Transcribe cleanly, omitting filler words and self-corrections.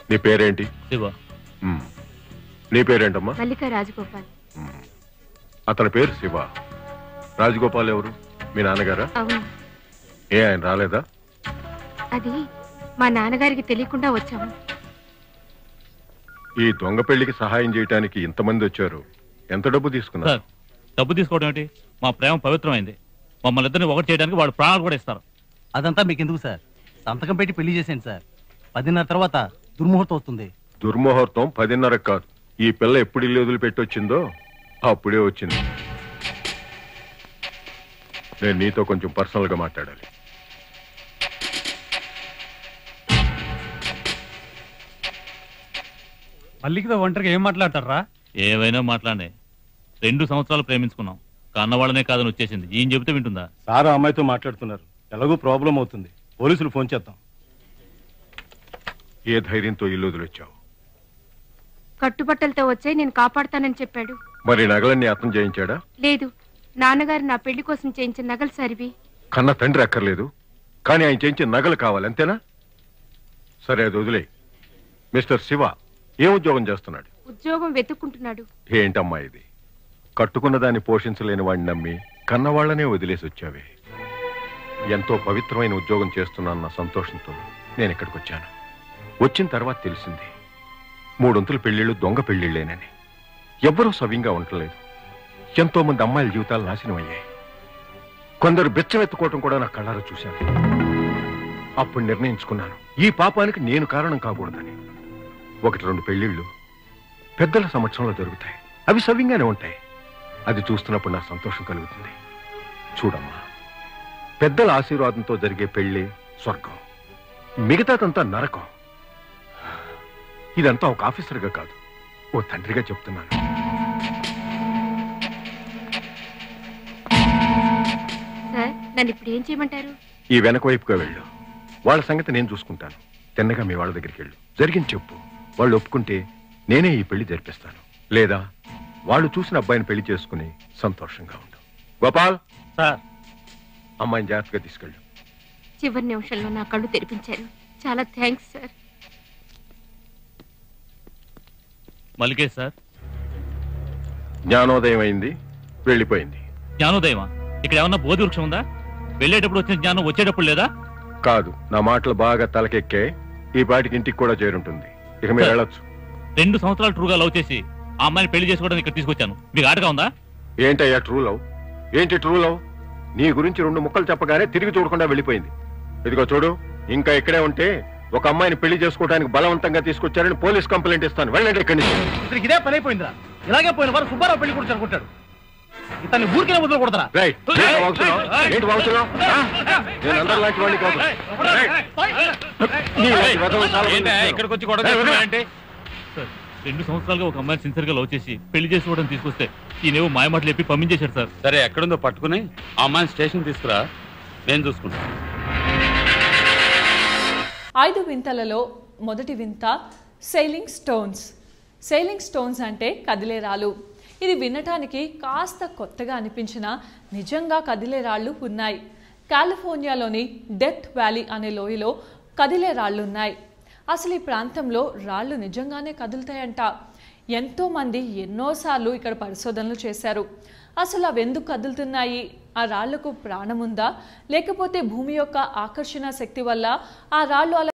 నీ పేరేంటి? శివ. నీ పేరేంటమ్మా? మల్లిక రాజగోపాల్. అతని పేరు శివ. రాజగోపాల్ ఎవరు? మీ నాన్నగారా? అవును. ఏ ఆయన రాలేదా? అది మా నాన్నగారికి తెలియకుండా వచ్చాము. ఈ దొంగ పెళ్లికి సహాయం చేయడానికి ఇంతమంది వచ్చారు. ఎంత డబ్బు తీసుకున్నారు? డబ్బు తీసుకోవడం ఏంటి? మా ప్రేమ పవిత్రమైంది. మమ్మల్ని ఇద్దరిని ఒకటి చేయడానికి వాళ్ళు ప్రాణాలు కూడా ఇస్తారు. అదంతా మీకు ఎందుకు సార్? సంతకం పెట్టి పెళ్లి చేసేయండి సార్. 10:30 తర్వాత దుర్ముహూర్తం వస్తుంది. దుర్ముహూర్తం 10:30 కాదు. ఈ పిల్ల ఎప్పుడు ఇల్లు వదిలిపెట్టి వచ్చిందో అప్పుడే వచ్చింది. నేను నీతో కొంచెం పర్సనల్ గా మాట్లాడాలి. మల్లికతో ఒంటరిగా ఏం మాట్లాడతారా? ఏవైనా మాట్లాడే. 2 సంవత్సరాలు ప్రేమించుకున్నాం. కన్నవాళ్ళనే కాదని వచ్చేసింది. ఈయన చెబితే వింటుందా? సారా అమ్మాయితో మాట్లాడుతున్నారు. ఎలాగో ప్రాబ్లం అవుతుంది. పోలీసులు ఫోన్ చేద్దాం. ఏ ధైర్యంతో ఇల్లు వదిలొచ్చావు? కట్టుబట్టలతో వచ్చే నేను కాపాడుతానని చెప్పాడు. మరి నగలన్నీ అర్థం చేయించాడా? లేదు, నాన్నగారు నా పెళ్లి కోసం చేయించిన నగలు సరివి. కన్న తండ్రి అక్కర్లేదు, కానీ ఆయన చేయించిన నగలు కావాలి, అంతేనా? సరే, అది వదిలే. మిస్టర్ శివ ఏం ఉద్యోగం చేస్తున్నాడు? ఉద్యోగం వెతుక్కుంటున్నాడు. ఏంటమ్మా ఇది? కట్టుకున్న దాన్ని పోషించలేని వాడిని నమ్మి కన్నవాళ్లనే వదిలేసి వచ్చావే. ఎంతో పవిత్రమైన ఉద్యోగం చేస్తున్నాన్న సంతోషంతో నేను ఇక్కడికి వచ్చాను. వచ్చిన తర్వాత తెలిసింది 3 పెళ్లిళ్ళు దొంగ పెళ్లిళ్లేనని. ఎవ్వరూ సవ్యంగా ఉండలేదు. ఎంతో మంది అమ్మాయిల జీవితాలు నాశనం అయ్యాయి. కొందరు బెచ్చవెత్తుకోవటం కూడా నా కళ్ళారా చూశాను. అప్పుడు నిర్ణయించుకున్నాను, ఈ పాపానికి నేను కారణం కాకూడదని. 1-2 పెళ్లిళ్ళు పెద్దల సమక్షంలో జరుగుతాయి. అవి సవ్యంగానే ఉంటాయి. అది చూస్తున్నప్పుడు నాకు సంతోషం కలుగుతుంది. చూడమ్మా, పెద్దల ఆశీర్వాదంతో జరిగే పెళ్లి స్వర్గం, మిగతాదంతా నరకం. ఇదంతా ఒక ఆఫీసర్గా కాదు, ఓ తండ్రిగా చెప్తున్నాను. సార్, నన్ను ఇప్పుడు ఏం చేయమంటారు? ఈ వెనక వైపుగా వెళ్ళు. వాళ్ళ సంగతి నేను చూసుకుంటాను. తిన్నగా మీ వాళ్ళ దగ్గరికి వెళ్ళు. జరిగింది చెప్పు. వాళ్ళు ఒప్పుకుంటే నేనే ఈ పెళ్లి జరిపిస్తాను. లేదా వాళ్ళు చూసిన అబ్బాయిని పెళ్లి చేసుకుని సంతోషంగా ఉండు. గోపాల్ సార్, అమ్మాయిని జాగ్రత్తగా తీసుకెళ్ళు. చివరి నిమిషంలో నా కళ్ళు తెరిపించారు. చాలా థ్యాంక్స్ సార్. మల్లికేష్ సార్. జ్ఞానోదయం అయింది, వెళ్ళిపోయింది. జ్ఞానోదయమా? ఇక్కడ ఏమన్నా బోధి వృక్షం ఉందా? వెళ్ళేటప్పుడు వచ్చిన జ్ఞానం వచ్చేటప్పుడు లేదా? కాదు, నా మాటలు బాగా తలకెక్కే. ఈ పాటికి ఇంటికి కూడా చేరుంటుంది. ఇక మీరు వెళ్ళొచ్చు. 2 సంవత్సరాలు ట్రూగా లవ్ చేసి ఆ అమ్మాయిని పెళ్లి చేసుకోవడానికి ఇక్కడ తీసుకొచ్చాను. మీకు ఆటగా ఉందా? ఏంటయ్యా ట్రూ లవ్? ఏంటి ట్రూ లవ్? నీ గురించి 2 ముక్కలు చెప్పగానే తిరిగి చూడకుండా వెళ్ళిపోయింది. ఇదిగో చూడు, ఇంకా ఇక్కడే ఉంటే ఒక అమ్మాయిని పెళ్లి చేసుకోవడానికి బలవంతంగా తీసుకొచ్చారని పోలీస్ కంప్లైంట్ ఇస్తాను. వెళ్ళండి ఇక్కడి నుంచి. ఇతనికి ఇదే పని అయిపోయిందిరా. ఇలాగే పోయిన వారు సుబ్బారావు పెళ్లి కూడా అనుకుంటాడు. ఇతన్ని ఊరికే వదిలి కొడతారా? ఏంటి వాగుతున్నావు? నేను అందరు లాంటి వాడిని కాదు. ఇక్కడికి వచ్చి కూడా 2 సంవత్సరాలుగా ఒక అమ్మాయిని సిన్సియర్ గా లవ్ చేసి పెళ్లి చేసుకోవడం తీసుకొస్తే ఈయనేవో మాయమాటలు చెప్పి పంపించేశాడు సార్. సరే, ఎక్కడుందో పట్టుకుని ఆ అమ్మాయిని స్టేషన్ తీసుకురా, నేను చూసుకుంటాను. 5 వింతలలో మొదటి వింత సెయిలింగ్ స్టోన్స్. సెయిలింగ్ స్టోన్స్ అంటే కదిలే రాళ్ళు. ఇది వినటానికి కాస్త కొత్తగా అనిపించినా నిజంగా కదిలే రాళ్ళు ఉన్నాయి. కాలిఫోర్నియాలోని డెత్ వ్యాలీ అనే లోయలో కదిలే రాళ్ళు ఉన్నాయి. అసలు ఈ ప్రాంతంలో రాళ్ళు నిజంగానే కదులుతాయంట. ఎంతోమంది ఎన్నోసార్లు ఇక్కడ పరిశోధనలు చేశారు. అసలు అవి ఎందుకు కదులుతున్నాయి? ఆ రాళ్లకు ప్రాణం ఉందా, లేకపోతే భూమి యొక్క ఆకర్షణ శక్తి వల్ల ఆ రాళ్ళు అలా